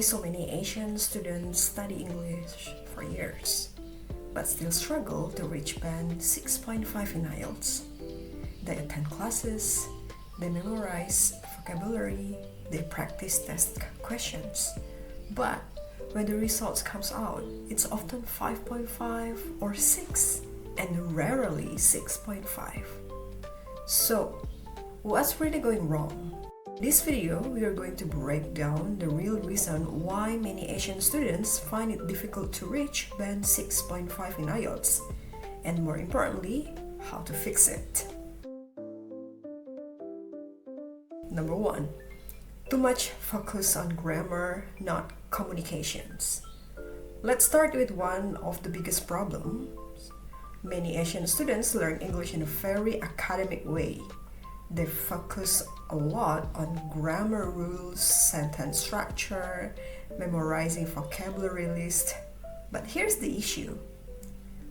so many Asian students study English for years, but still struggle to reach band 6.5 in IELTS. They attend classes, they memorize vocabulary, they practice test questions. But when the results comes out, it's often 5.5 or 6, and rarely 6.5. So, what's really going wrong? In this video, we are going to break down the real reason why many Asian students find it difficult to reach band 6.5 in IELTS, and more importantly, how to fix it. Number 1. Too much focus on grammar, not communications. Let's start with one of the biggest problems. Many Asian students learn English in a very academic way. They focus a lot on grammar rules, sentence structure, memorizing vocabulary list. But here's the issue.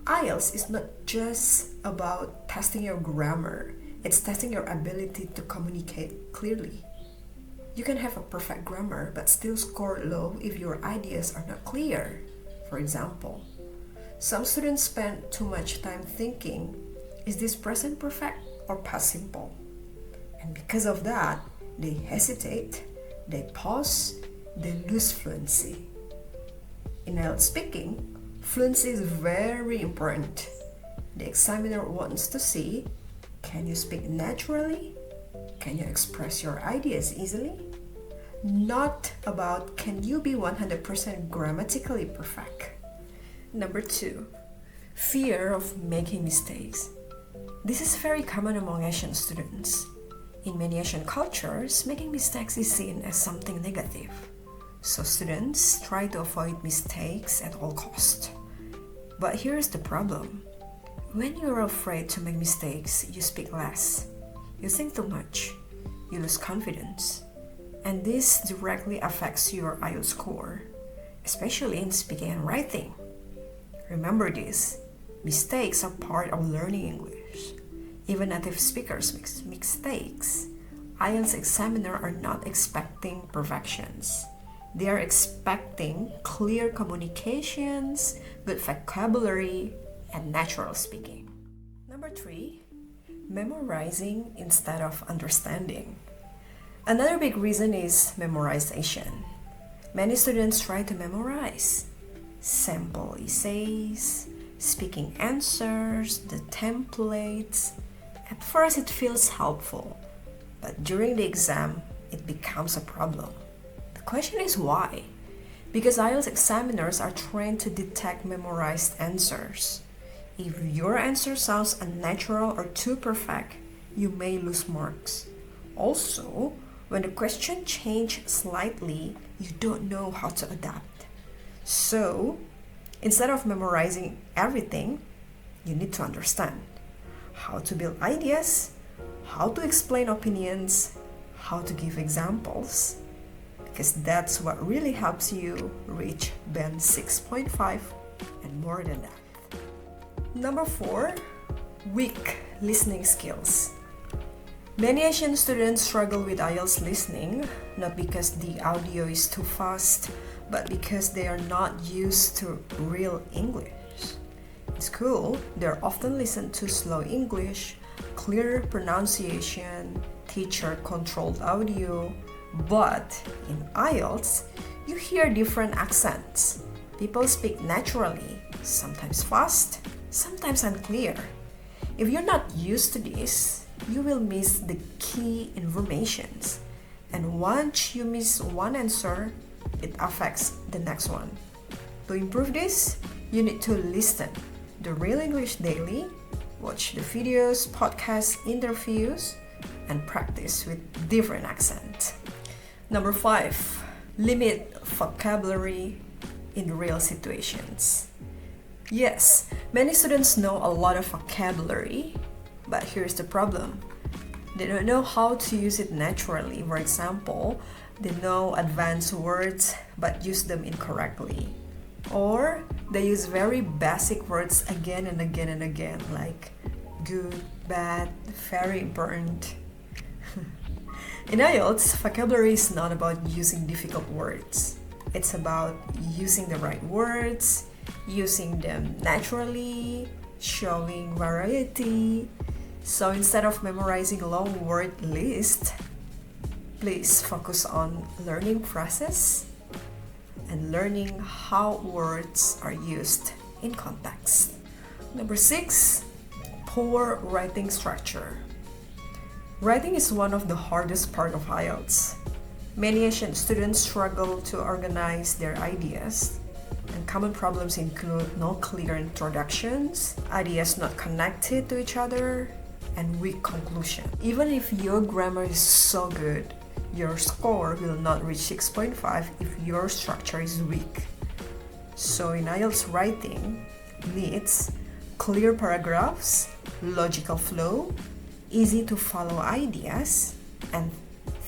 IELTS is not just about testing your grammar. It's testing your ability to communicate clearly. You can have a perfect grammar but still score low if your ideas are not clear. For example, some students spend too much time thinking, is this present perfect or past simple? And because of that, they hesitate, they pause, they lose fluency. In IELTS speaking, fluency is very important. The examiner wants to see, can you speak naturally? Can you express your ideas easily? Not about can you be 100% grammatically perfect. Number 2, fear of making mistakes. This is very common among Asian students. In many Asian cultures, making mistakes is seen as something negative. So students try to avoid mistakes at all costs. But here's the problem. When you're afraid to make mistakes, you speak less. You think too much. You lose confidence. And this directly affects your IELTS score, especially in speaking and writing. Remember this, mistakes are part of learning English. Even native speakers make mistakes. IELTS examiners are not expecting perfections. They are expecting clear communications, good vocabulary, and natural speaking. Number 3, memorizing instead of understanding. Another big reason is memorization. Many students try to memorize sample essays, speaking answers, the templates. At first it feels helpful, but during the exam it becomes a problem. The question is why? Because IELTS examiners are trained to detect memorized answers. If your answer sounds unnatural or too perfect, you may lose marks. Also, when the question changes slightly, you don't know how to adapt. So, instead of memorizing everything, you need to understand how to build ideas, how to explain opinions, how to give examples, because that's what really helps you reach band 6.5 and more than that. Number 4, weak listening skills. Many Asian students struggle with IELTS listening, not because the audio is too fast, but because they are not used to real English. In school, they're often listened to slow English, clear pronunciation, teacher-controlled audio, but in IELTS, you hear different accents. People speak naturally, sometimes fast, sometimes unclear. If you're not used to this, you will miss the key informations. And once you miss one answer, it affects the next one. To improve this, you need to listen the Real English daily, watch the videos, podcasts, interviews, and practice with different accents. Number 5, limit vocabulary in real situations. Yes, many students know a lot of vocabulary, but here's the problem. They don't know how to use it naturally. For example, they know advanced words but use them incorrectly. Or they use very basic words again and again and again, like good, bad, very important. In IELTS, vocabulary is not about using difficult words. It's about using the right words, using them naturally, showing variety. So instead of memorizing a long word list, please focus on learning process and learning how words are used in context. Number 6, poor writing structure. Writing is one of the hardest part of IELTS. Many Asian students struggle to organize their ideas, and common problems include no clear introductions, ideas not connected to each other, and weak conclusion. Even if your grammar is so good, your score will not reach 6.5 if your structure is weak. So in IELTS writing needs clear paragraphs, logical flow, easy to follow ideas, and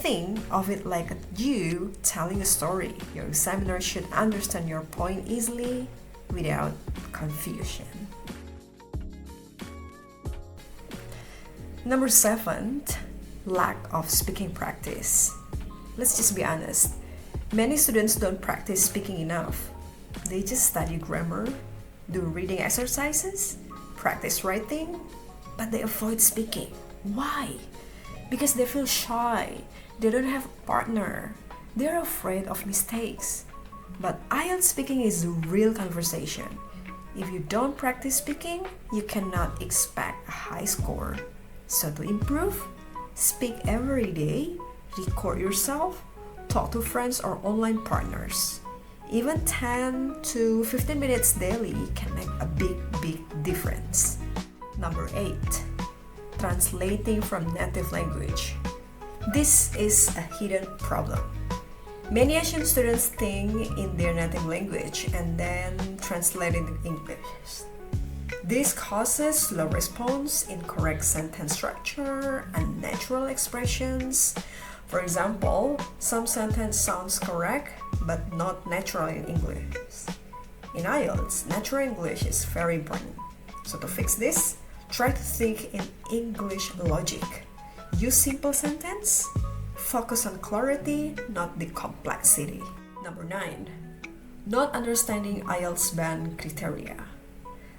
think of it like you telling a story. Your examiner should understand your point easily without confusion. Number 7, lack of speaking practice. Let's just be honest. Many students don't practice speaking enough. They just study grammar, do reading exercises, practice writing, but they avoid speaking. Why? Because they feel shy. They don't have a partner. They're afraid of mistakes. But IELTS speaking is real conversation. If you don't practice speaking, you cannot expect a high score. So to improve, speak every day, record yourself, talk to friends or online partners. Even 10 to 15 minutes daily can make a big difference. Number 8, translating from native language. This is a hidden problem. Many Asian students think in their native language and then translate it in English. This causes slow response, incorrect sentence structure, unnatural expressions. For example, some sentence sounds correct but not natural in English. In IELTS, natural English is very important. So to fix this, try to think in English logic. Use simple sentence. Focus on clarity, not the complexity. Number 9, not understanding IELTS Band criteria.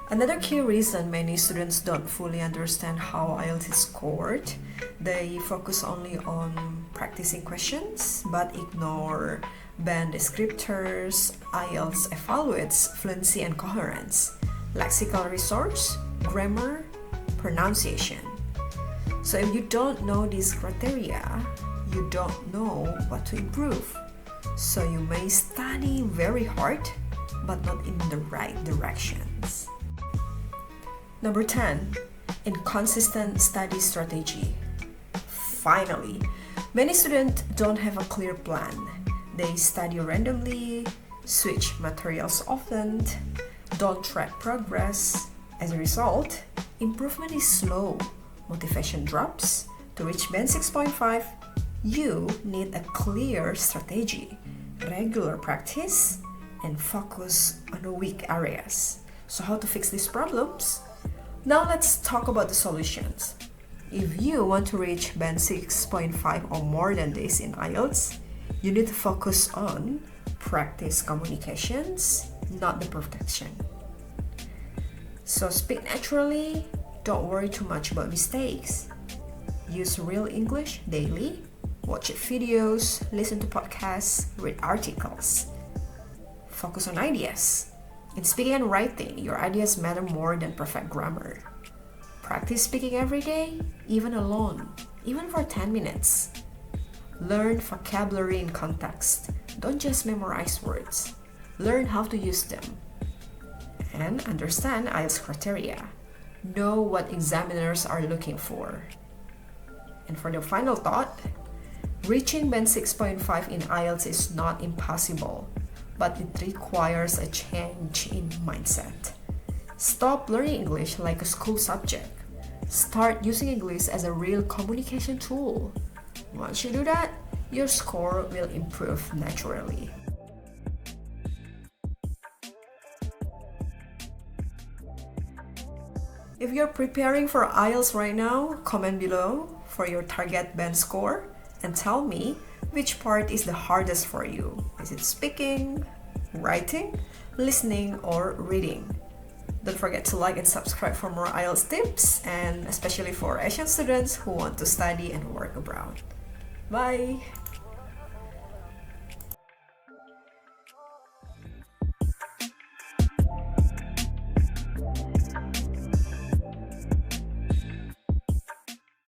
Another key reason many students don't fully understand how IELTS is scored, they focus only on practicing questions but ignore band descriptors. IELTS evaluates fluency and coherence, lexical resource, grammar, pronunciation. So if you don't know these criteria, you don't know what to improve. So you may study very hard but not in the right directions. Number 10, inconsistent study strategy. Finally, many students don't have a clear plan. They study randomly, switch materials often, don't track progress. As a result, improvement is slow, motivation drops. To reach band 6.5, you need a clear strategy, regular practice, and focus on the weak areas. So how to fix these problems? Now let's talk about the solutions. If you want to reach band 6.5 or more than this in IELTS, you need to focus on practice communications, not the perfection. So speak naturally, don't worry too much about mistakes. Use real English daily, watch videos, listen to podcasts, read articles. Focus on ideas. In speaking and writing, your ideas matter more than perfect grammar. Practice speaking every day, even alone, even for 10 minutes. Learn vocabulary in context. Don't just memorize words. Learn how to use them. And understand IELTS criteria. Know what examiners are looking for. And for the final thought, reaching band 6.5 in IELTS is not impossible, but it requires a change in mindset. Stop learning English like a school subject. Start using English as a real communication tool. Once you do that, your score will improve naturally. If you're preparing for IELTS right now, comment below for your target band score. and tell me which part is the hardest for you. Is it speaking, writing, listening, or reading? Don't forget to like and subscribe for more IELTS tips, and especially for Asian students who want to study and work abroad. Bye!